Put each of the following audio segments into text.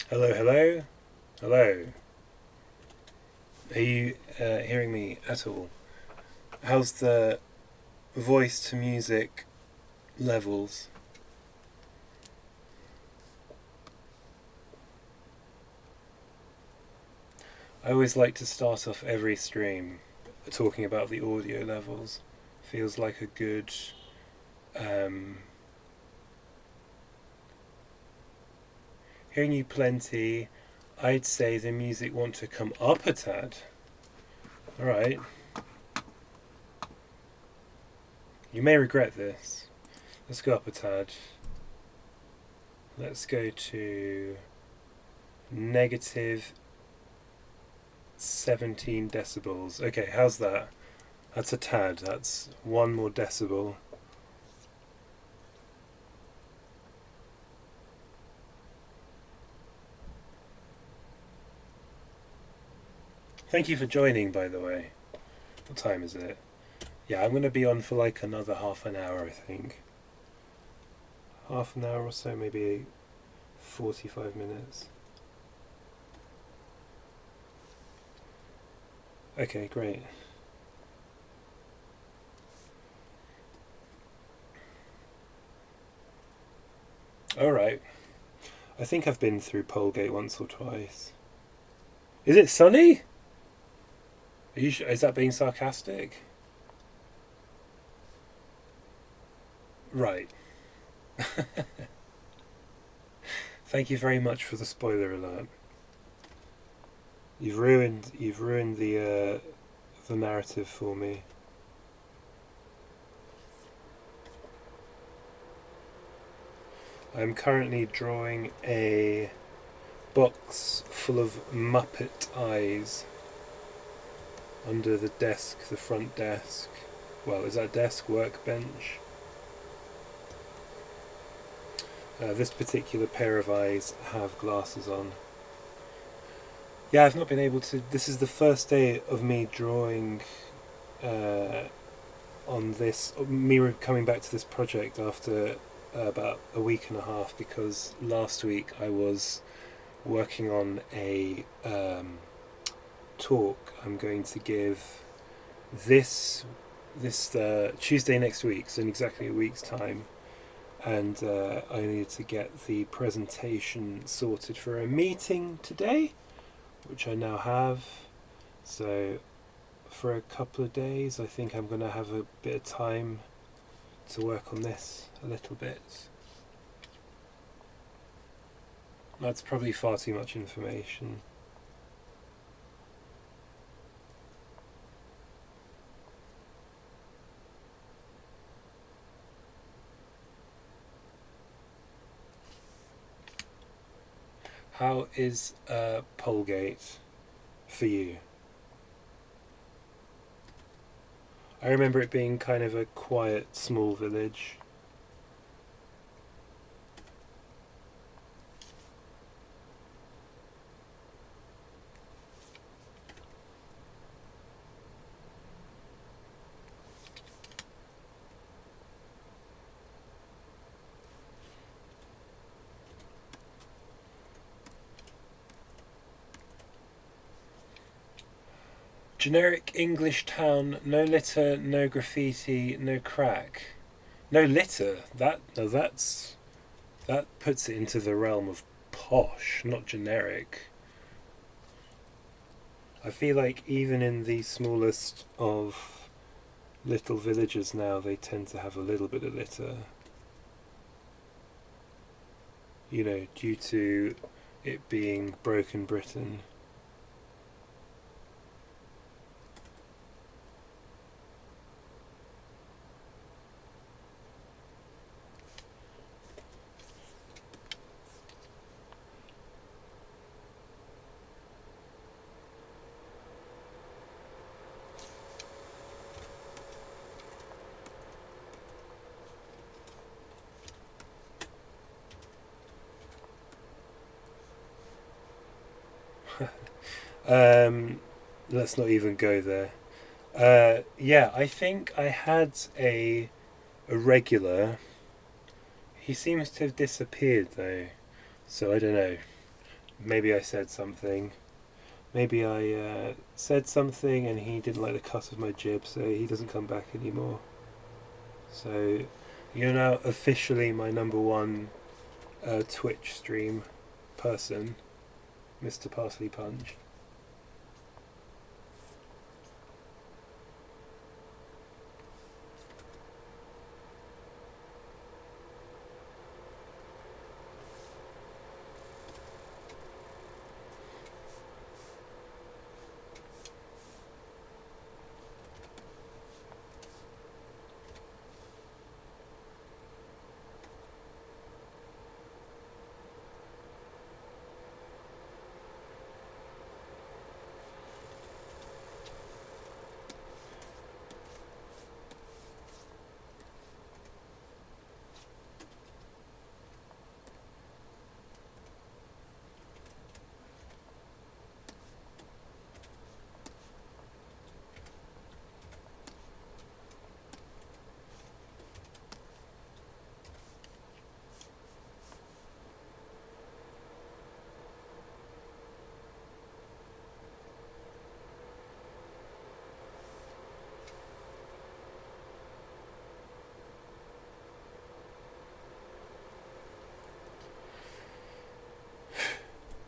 Hello, hello, hello. Are you hearing me at all? How's the voice to music levels? I always like to start off every stream talking about the audio levels. Feels like a good. Um, Hearing you plenty. I'd say the music want to come up a tad. Alright. You may regret this. Let's go up a tad. Let's go to negative 17 decibels. Okay, how's that? That's a tad. That's one more decibel. Thank you for joining, by the way. What time is it? Yeah, I'm going to be on for like another half an hour, I think. Half an hour or so, maybe 45 minutes. Okay, great. Alright. I think I've been through Polegate once or twice. Is it sunny? Is that being sarcastic? Right. Thank you very much for the spoiler alert. You've ruined the narrative for me. I'm currently drawing a box full of Muppet eyes under the desk, the front desk. Well, is that desk? Workbench? This particular pair of eyes have glasses on. Yeah, I've not been able to. This is the first day of me drawing on this. Me coming back to this project after about a week and a half because last week I was working on a talk I'm going to give this Tuesday next week, so in exactly a week's time, and I needed to get the presentation sorted for a meeting today, which I now have. So for a couple of days, I think I'm going to have a bit of time to work on this a little bit. That's probably far too much information. How is Polegate for you? I remember it being kind of a quiet, small village. Generic English town, no litter, no graffiti, no crack. No litter. That puts it into the realm of posh, not generic. I feel like even in the smallest of little villages now, they tend to have a little bit of litter. You know, due to it being broken Britain. Um, let's not even go there. Yeah, I think I had a regular. He seems to have disappeared though, so I don't know. maybe I said something. Maybe I said something and he didn't like the cut of my jib, so he doesn't come back anymore. So you're now officially my number one Twitch stream person, Mr. Parsley Punch.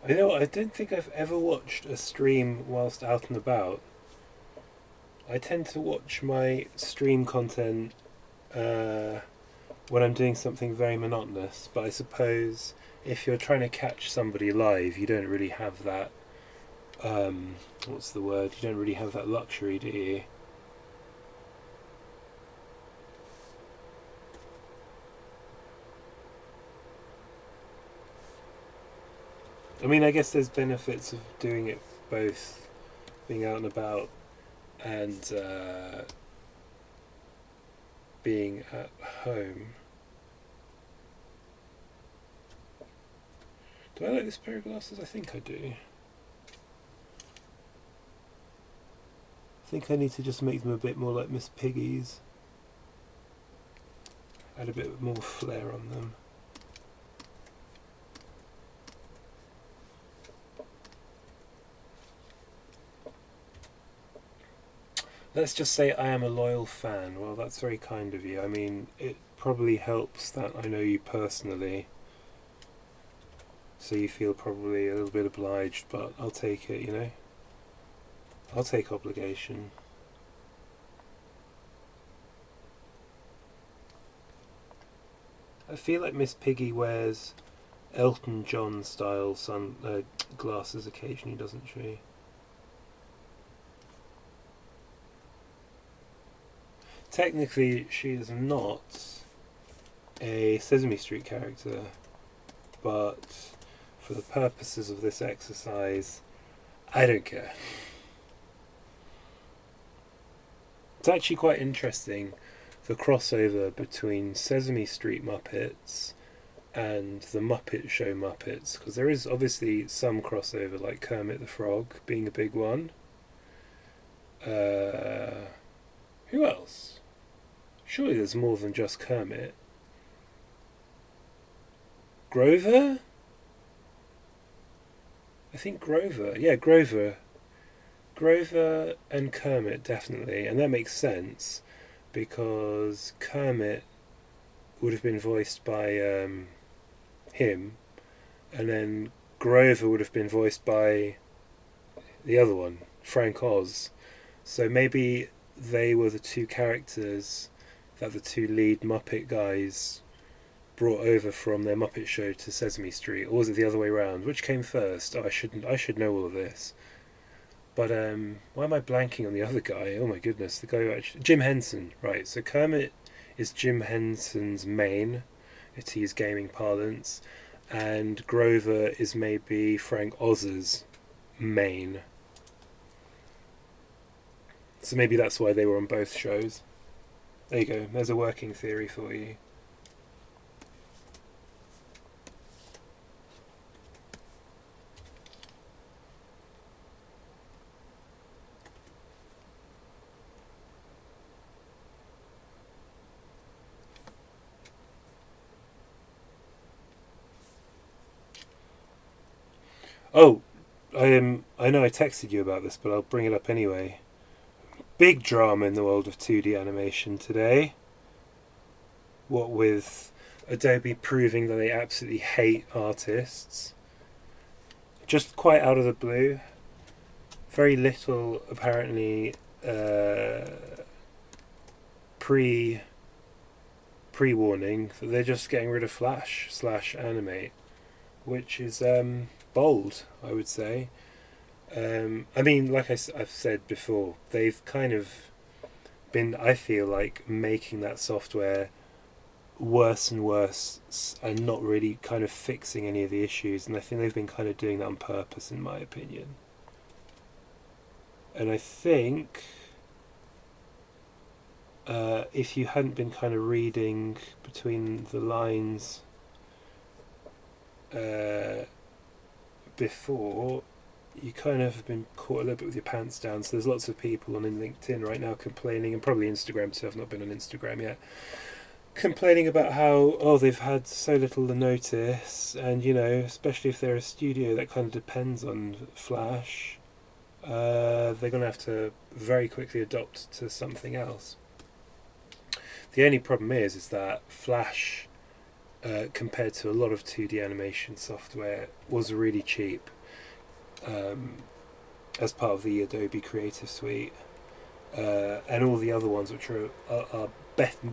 You know what? I don't think I've ever watched a stream whilst out and about. I tend to watch my stream content when I'm doing something very monotonous, but I suppose if you're trying to catch somebody live, you don't really have that. What's the word? You don't really have that luxury, do you? I mean, I guess there's benefits of doing it both, being out and about and being at home. Do I like this pair of glasses? I think I do. I think I need to just make them a bit more like Miss Piggy's. Add a bit more flair on them. Let's just say I am a loyal fan. Well, that's very kind of you. I mean, it probably helps that I know you personally, so you feel probably a little bit obliged, but I'll take it, you know? I'll take obligation. I feel like Miss Piggy wears Elton John style glasses occasionally, doesn't she? Technically, she is not a Sesame Street character, but for the purposes of this exercise, I don't care. It's actually quite interesting, the crossover between Sesame Street Muppets and the Muppet Show Muppets, because there is obviously some crossover, like Kermit the Frog being a big one. Who else? Surely there's more than just Kermit. Grover? I think Grover. Yeah, Grover. Grover and Kermit, definitely. And that makes sense, because Kermit would have been voiced by him, and then Grover would have been voiced by the other one, Frank Oz. So maybe they were the two characters that the two lead Muppet guys brought over from their Muppet Show to Sesame Street, or was it the other way around? Which came first? Oh, I should know all of this. But why am I blanking on the other guy? Oh my goodness, the guy who actually... Jim Henson, right. So Kermit is Jim Henson's main, to use gaming parlance, and Grover is maybe Frank Oz's main. So maybe that's why they were on both shows. There you go, there's a working theory for you. Oh, I know I texted you about this, but I'll bring it up anyway. Big drama in the world of 2D animation today. What with Adobe proving that they absolutely hate artists. Just quite out of the blue. Very little, apparently, pre pre warning that they're just getting rid of Flash slash Animate, which is bold, I would say. I mean, like I've said before, they've kind of been, I feel like, making that software worse and worse and not really kind of fixing any of the issues. And I think they've been kind of doing that on purpose, in my opinion. And I think if you hadn't been kind of reading between the lines before, you kind of have been caught a little bit with your pants down. So there's lots of people on LinkedIn right now complaining, and probably Instagram too. I've not been on Instagram yet. Complaining about how they've had so little notice, and especially if they're a studio that kind of depends on Flash, they're going to have to very quickly adopt to something else. The only problem is that Flash, compared to a lot of 2D animation software, was really cheap as part of the Adobe Creative Suite, and all the other ones, which are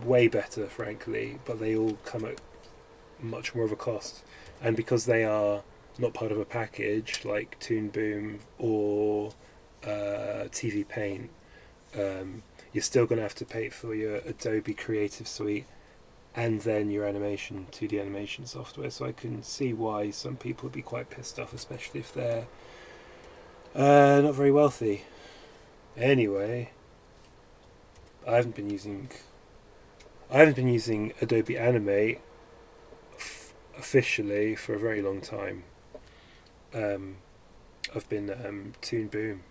way better, frankly, but they all come at much more of a cost. And because they are not part of a package like Toon Boom or TV Paint, you're still going to have to pay for your Adobe Creative Suite and then your 2D animation software. So I can see why some people would be quite pissed off, especially if they're not very wealthy. Anyway, I haven't been using Adobe Animate officially for a very long time. I've been Toon Boom.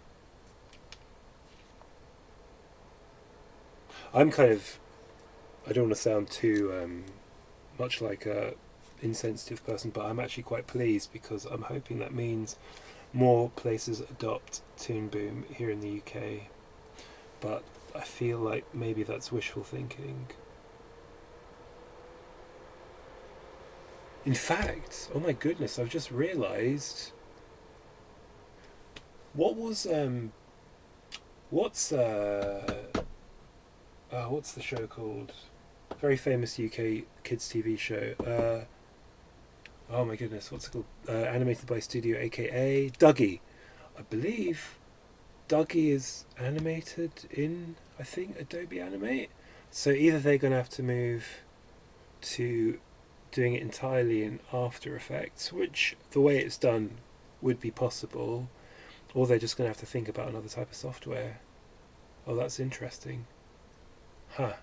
I'm kind of, I don't want to sound too much like a insensitive person, but I'm actually quite pleased because I'm hoping that means more places adopt Toon Boom here in the UK. But I feel like maybe that's wishful thinking. In fact, oh my goodness, I've just realised, what was what's what's the show called? Very famous UK kids TV show. Oh my goodness, what's it called? Animated by Studio, aka Dougie. I believe Dougie is animated in, I think, Adobe Animate. So either they're going to have to move to doing it entirely in After Effects, which the way it's done would be possible, or they're just going to have to think about another type of software. Oh, that's interesting. Huh.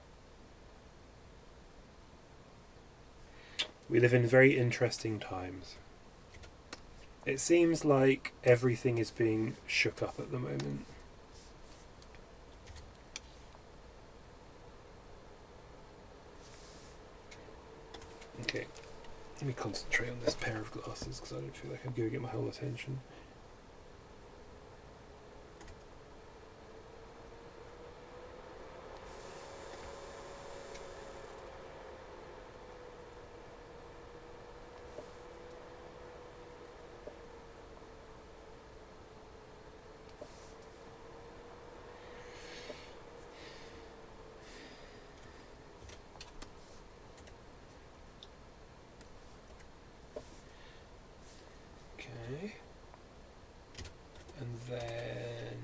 We live in very interesting times. It seems like everything is being shook up at the moment. Okay, let me concentrate on this pair of glasses because I don't feel like I'm giving it my whole attention. Okay. And then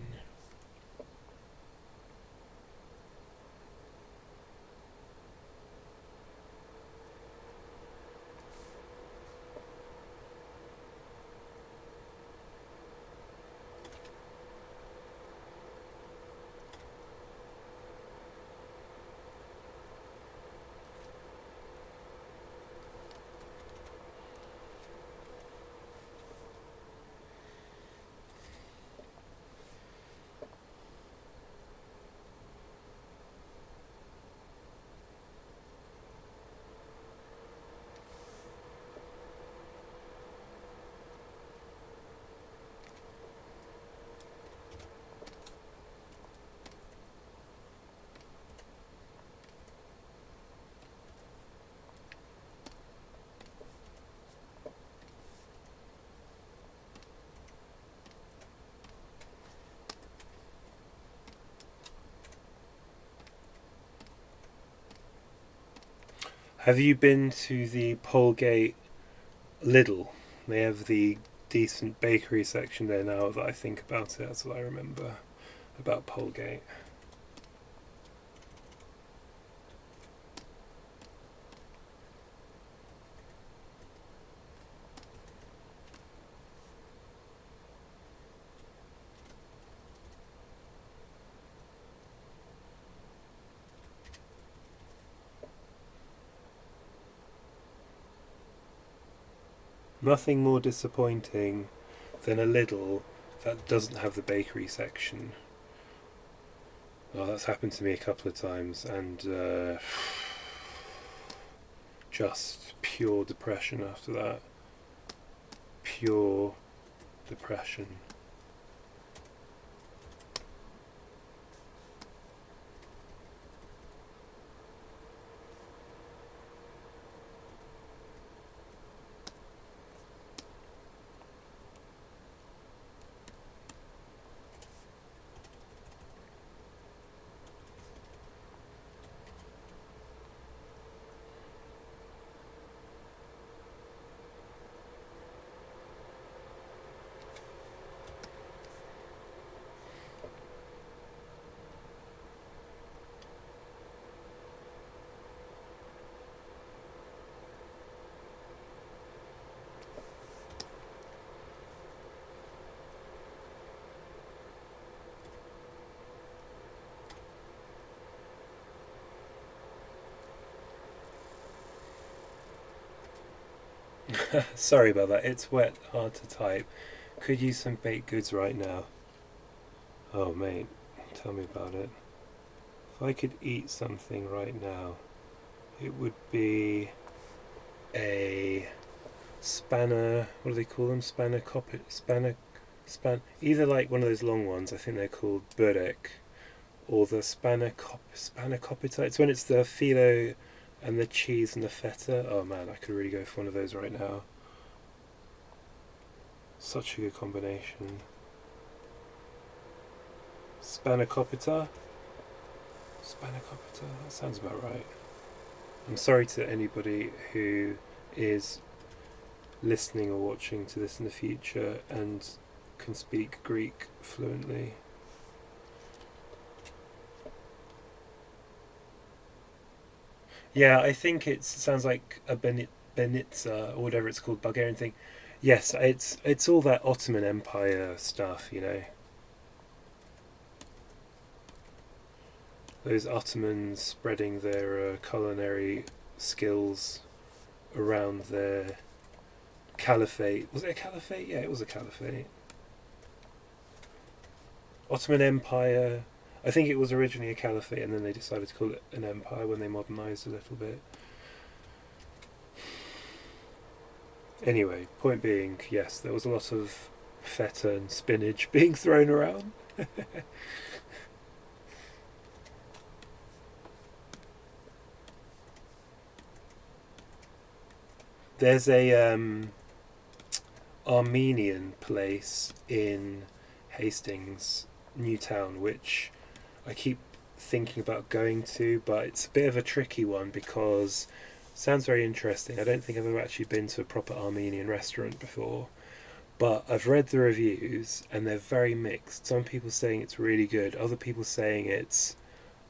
Have you been to the Polegate Lidl? They have the decent bakery section there now that I think about it. That's what I remember about Polegate. Nothing more disappointing than a Lidl that doesn't have the bakery section. Oh, that's happened to me a couple of times, and just pure depression after that. Pure depression. Sorry about that. It's wet, hard to type. Could use some baked goods right now. Oh, mate, tell me about it. If I could eat something right now, it would be a spanner. What do they call them? Spanner copy. Either like one of those long ones. I think they're called burek, or the spanner copita. It's when it's the phyllo and the cheese and the feta. Oh man, I could really go for one of those right now. Such a good combination. Spanakopita? Spanakopita, that sounds about right. I'm sorry to anybody who is listening or watching to this in the future and can speak Greek fluently. Yeah, I think it sounds like a Benitza or whatever it's called, Bulgarian thing. Yes, it's all that Ottoman Empire stuff, you know. Those Ottomans spreading their culinary skills around their caliphate. Was it a caliphate? Yeah, it was a caliphate. Ottoman Empire. I think it was originally a caliphate, and then they decided to call it an empire when they modernised a little bit. Anyway, point being, yes, there was a lot of feta and spinach being thrown around. There's a Armenian place in Hastings, Newtown, which I keep thinking about going to, but it's a bit of a tricky one because it sounds very interesting. I don't think I've ever actually been to a proper Armenian restaurant before, but I've read the reviews and they're very mixed. Some people saying it's really good, other people saying it's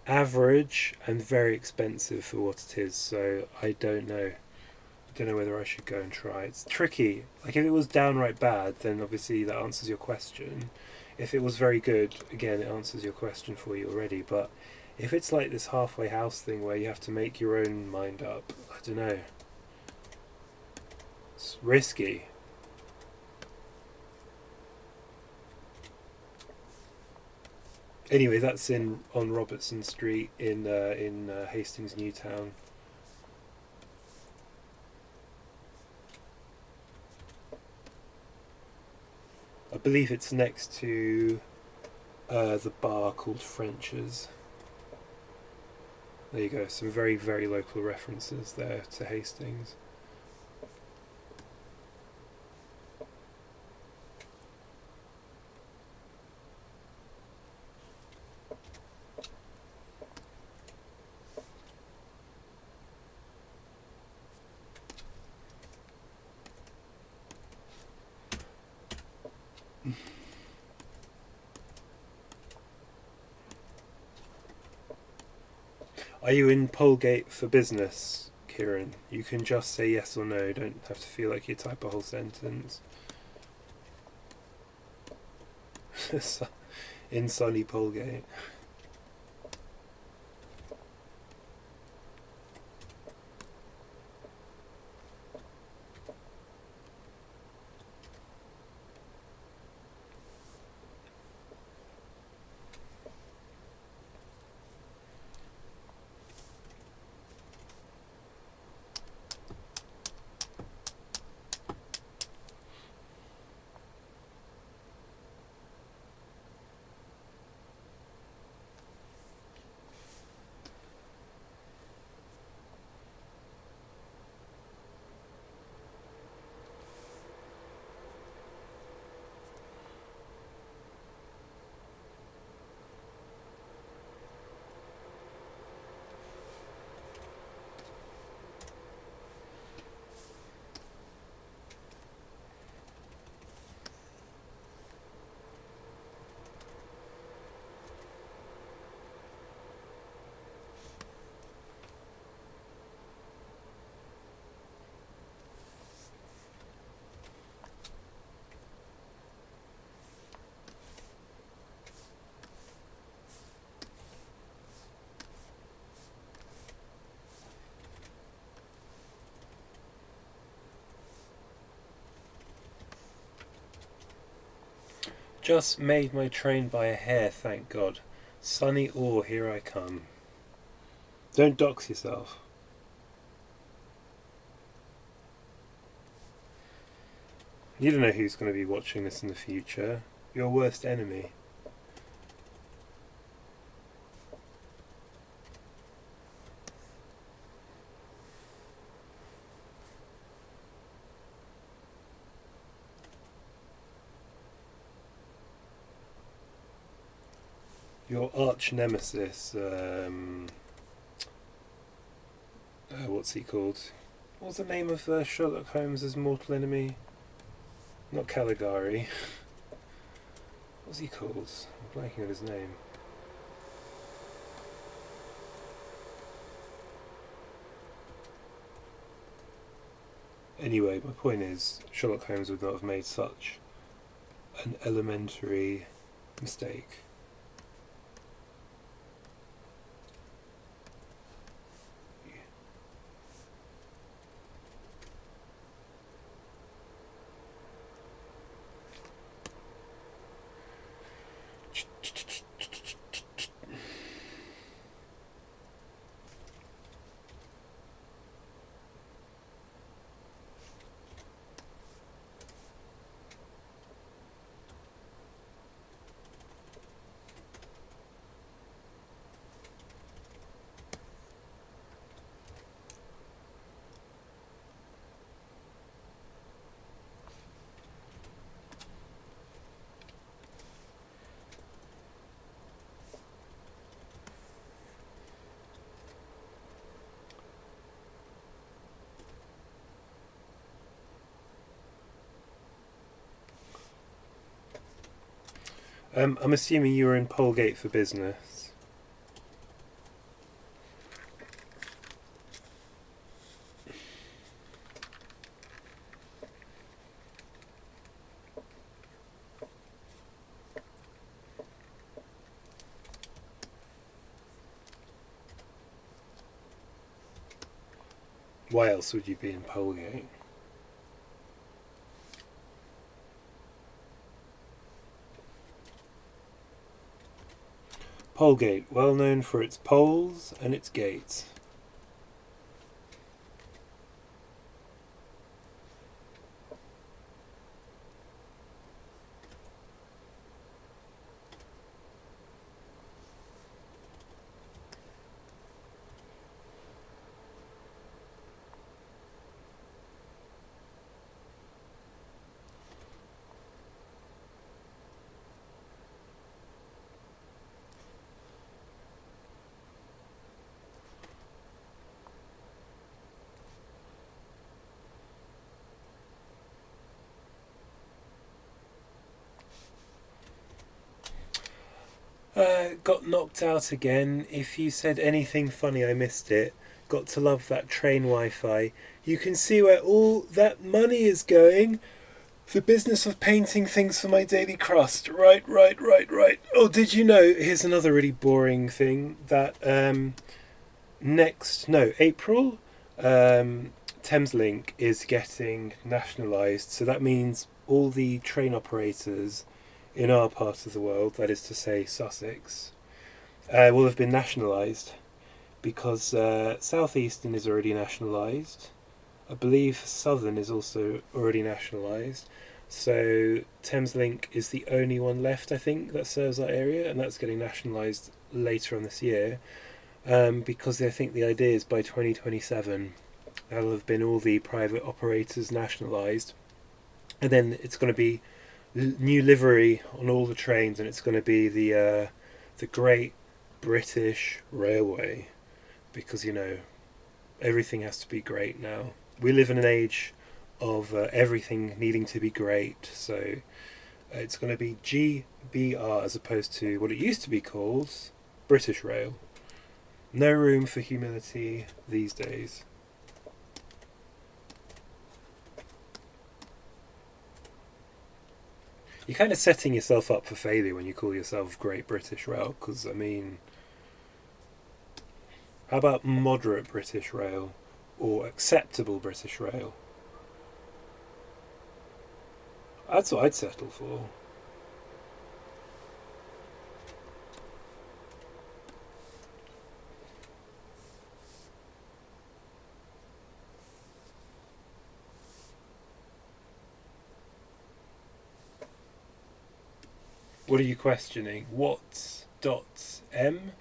average and very expensive for what it is. So I don't know. I don't know whether I should go and try. It's tricky. Like if it was downright bad, then obviously that answers your question. If it was very good, again, it answers your question for you already. But if it's like this halfway house thing where you have to make your own mind up, I don't know. It's risky. Anyway, that's in on Robertson Street in Hastings, Newtown. I believe it's next to the bar called French's. There you go. Some very, very local references there to Hastings. Are you in Polegate for business, Kieran? You can just say yes or no. Don't have to feel like you type a whole sentence. In sunny Polegate. Just made my train by a hair, thank God. Sunny or here I come. Don't dox yourself. You don't know who's going to be watching this in the future. Your worst enemy. Your arch nemesis. What's he called? What's the name of Sherlock Holmes' mortal enemy? Not Caligari. What's he called? I'm blanking on his name. Anyway, my point is, Sherlock Holmes would not have made such an elementary mistake. I'm assuming you were in Polegate for business. Why else would you be in Polegate? Polegate, well known for its poles and its gates. Got knocked out again. If you said anything funny, I missed it. Got to love that train Wi-Fi. You can see where all that money is going. The business of painting things for my daily crust. Right, right, right, right. Oh, did you know? Here's another really boring thing that April, Thameslink is getting nationalised. So that means all the train operators in our part of the world, that is to say Sussex, will have been nationalised because South Eastern is already nationalised. I believe Southern is also already nationalised. So Thameslink is the only one left, I think, that serves that area, and that's getting nationalised later on this year. Because I think the idea is by 2027 that'll have been all the private operators nationalised, and then it's going to be new livery on all the trains, and it's going to be the Great British Railway, because everything has to be great now. We live in an age of everything needing to be great, so it's going to be GBR as opposed to what it used to be called, British Rail. No room for humility these days. You're kind of setting yourself up for failure when you call yourself Great British Rail, because, how about moderate British Rail or acceptable British Rail? That's what I'd settle for. What are you questioning? What dots M?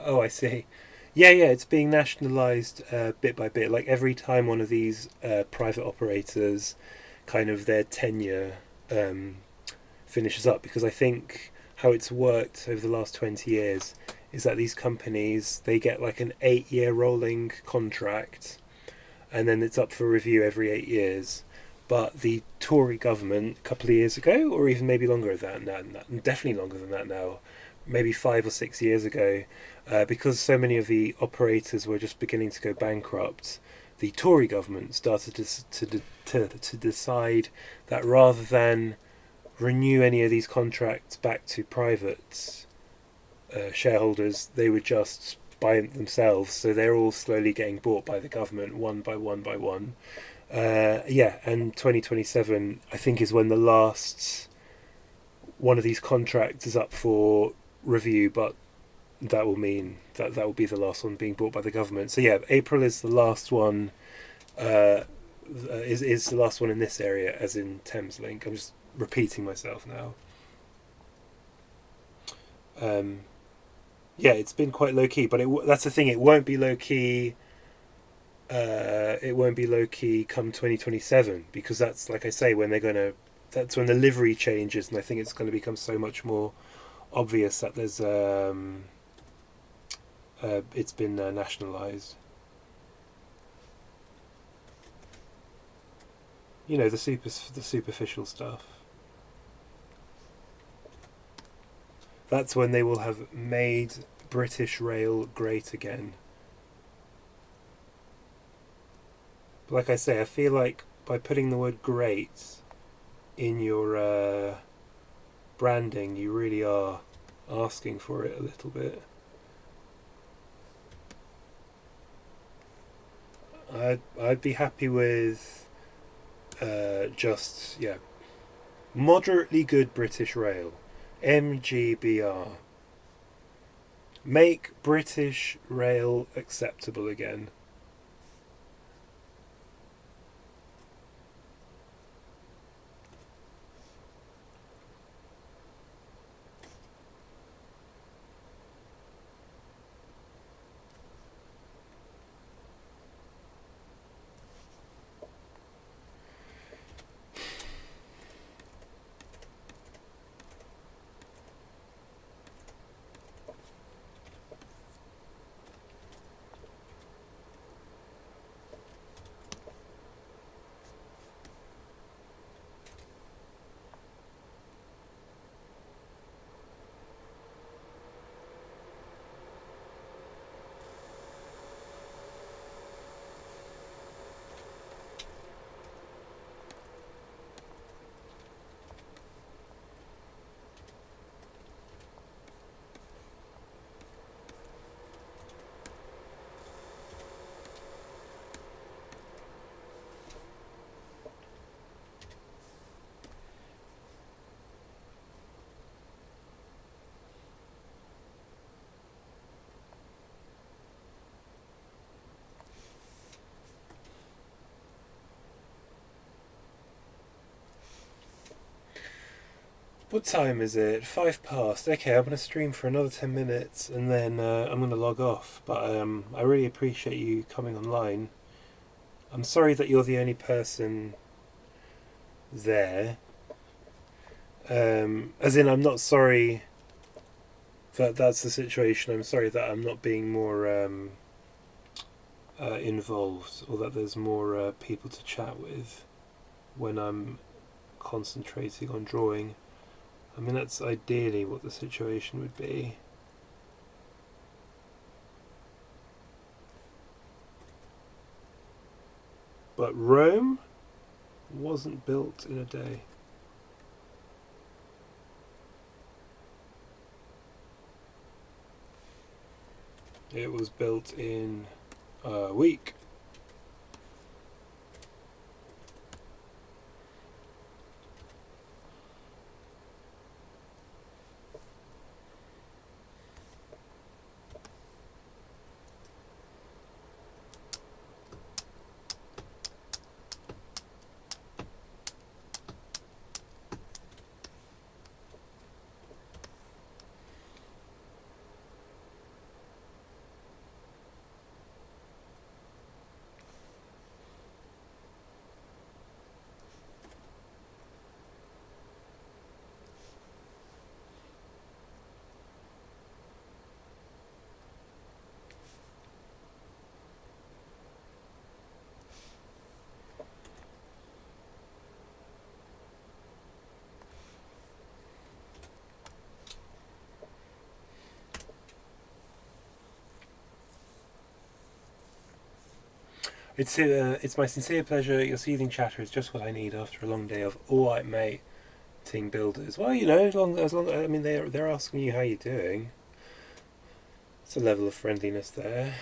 Oh, I see. Yeah, yeah, it's being nationalised bit by bit. Like every time one of these private operators, kind of their tenure um, finishes up, because I think how it's worked over the last 20 years is that these companies, they get like an 8-year rolling contract, and then it's up for review every 8 years. But the Tory government a couple of years ago, or even maybe longer than that, definitely longer than that now, maybe 5 or 6 years ago, because so many of the operators were just beginning to go bankrupt, the Tory government started to decide that rather than renew any of these contracts back to private shareholders, they would just buy it themselves. So they're all slowly getting bought by the government one by one by one. Yeah, and 2027, I think, is when the last one of these contracts is up for review, but that will mean that will be the last one being bought by the government. So yeah, April is the last one. Is the last one in this area, as in Thameslink. I'm just repeating myself now. Um, yeah, it's been quite low key, but that's the thing. It won't be low key. It won't be low key come 2027, because that's, like I say, when they're gonna. That's when the livery changes, and I think it's going to become so much more obvious that there's it's been nationalised. The superficial stuff. That's when they will have made British Rail great again. But like I say, I feel like by putting the word "great" in your branding, you really are asking for it a little bit. I'd be happy with just, yeah, moderately good British Rail, MGBR. Make British Rail acceptable again. What time is it? 5 past. Okay, I'm going to stream for another 10 minutes and then I'm going to log off. But I really appreciate you coming online. I'm sorry that you're the only person there. As in, I'm not sorry that that's the situation. I'm sorry that I'm not being more involved, or that there's more people to chat with when I'm concentrating on drawing. I mean, that's ideally what the situation would be. But Rome wasn't built in a day. It was built in a week. It's my sincere pleasure. Your soothing chatter is just what I need after a long day of all right, mate. Team builders. Well, you know, as long I mean, they're asking you how you're doing. It's a level of friendliness there.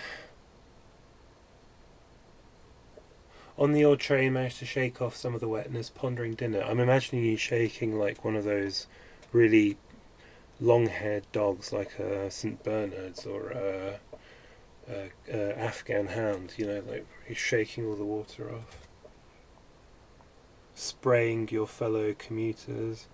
On the old train, managed to shake off some of the wetness, pondering dinner. I'm imagining you shaking like one of those really long-haired dogs, like a St. Bernard's or a Afghan hound. You know, like you're shaking all the water off, spraying your fellow commuters.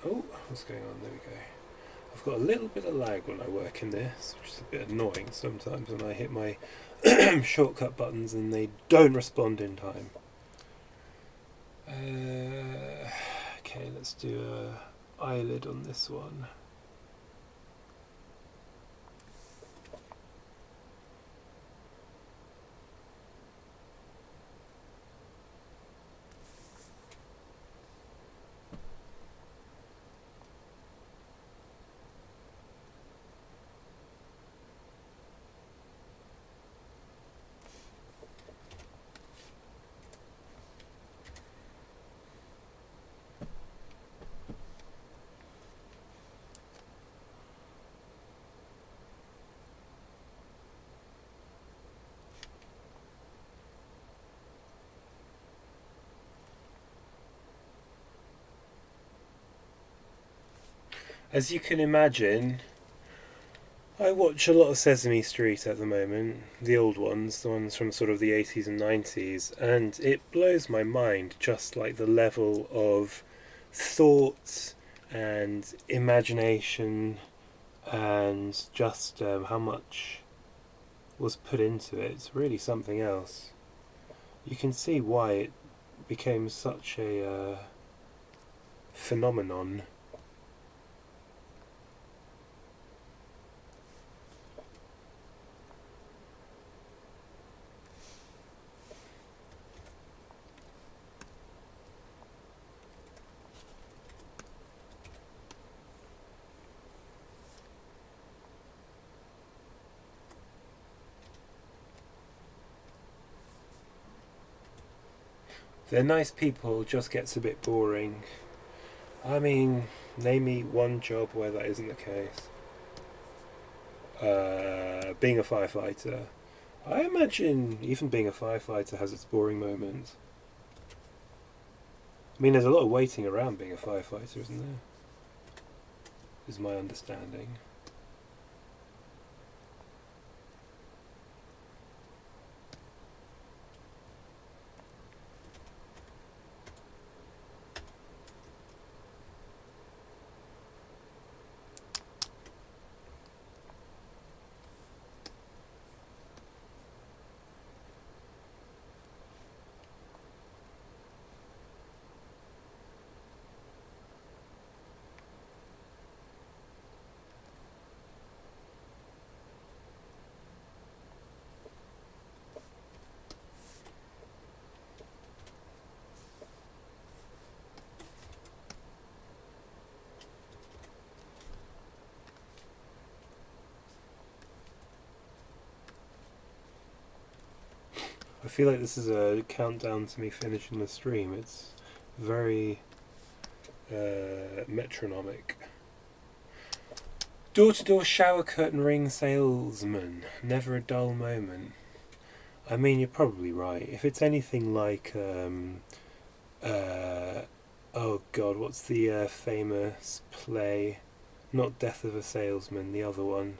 Oh, what's going on? There we go. I've got a little bit of lag when I work in this, which is a bit annoying sometimes when I hit my shortcut buttons and they don't respond in time. Okay, let's do a eyelid on this one. As you can imagine, I watch a lot of Sesame Street at the moment, the old ones, the ones from sort of the 80s and 90s, and it blows my mind just like the level of thought and imagination and just how much was put into it. It's really something else. You can see why it became such a phenomenon. They're nice people, just gets a bit boring. I mean, name me one job where that isn't the case. Being a firefighter. I imagine even being a firefighter has its boring moments. I mean, there's a lot of waiting around being a firefighter, isn't there? Is my understanding. I feel like this is a countdown to me finishing the stream. It's very metronomic. Door-to-door shower curtain ring salesman. Never a dull moment. I mean, you're probably right. If it's anything like, oh god, what's the famous play? Not Death of a Salesman, the other one.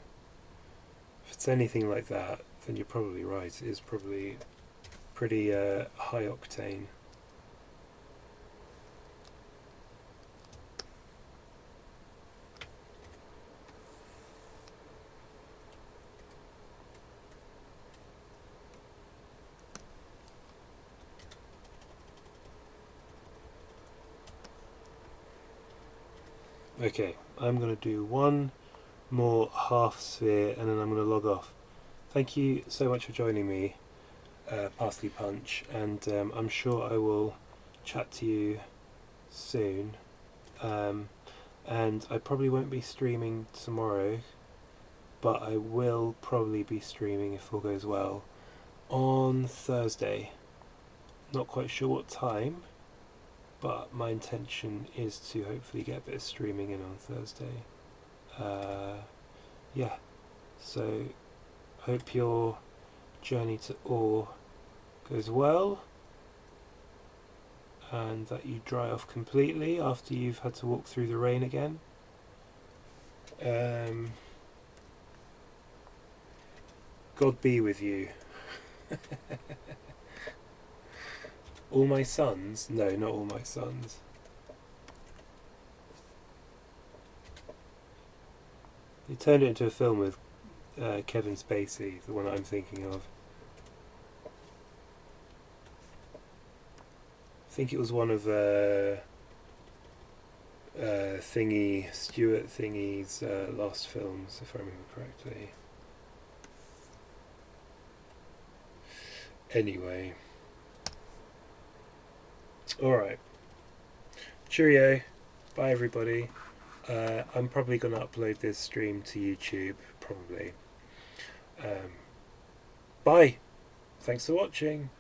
If it's anything like that, then you're probably right. It is probably pretty high octane. Okay, I'm going to do one more half sphere and then I'm going to log off. Thank you so much for joining me, Parsley Punch, and I'm sure I will chat to you soon. And I probably won't be streaming tomorrow, but I will probably be streaming, if all goes well, on Thursday. Not quite sure what time, but my intention is to hopefully get a bit of streaming in on Thursday. Yeah, so hope your journey to Ore goes well and that you dry off completely after you've had to walk through the rain again. God be with you. All my sons? No, not all my sons. They turned it into a film with Kevin Spacey, the one I'm thinking of. I think it was one of Stuart Thingy's last films, if I remember correctly. Anyway. Alright. Cheerio. Bye everybody. I'm probably going to upload this stream to YouTube, probably. Bye. Thanks for watching.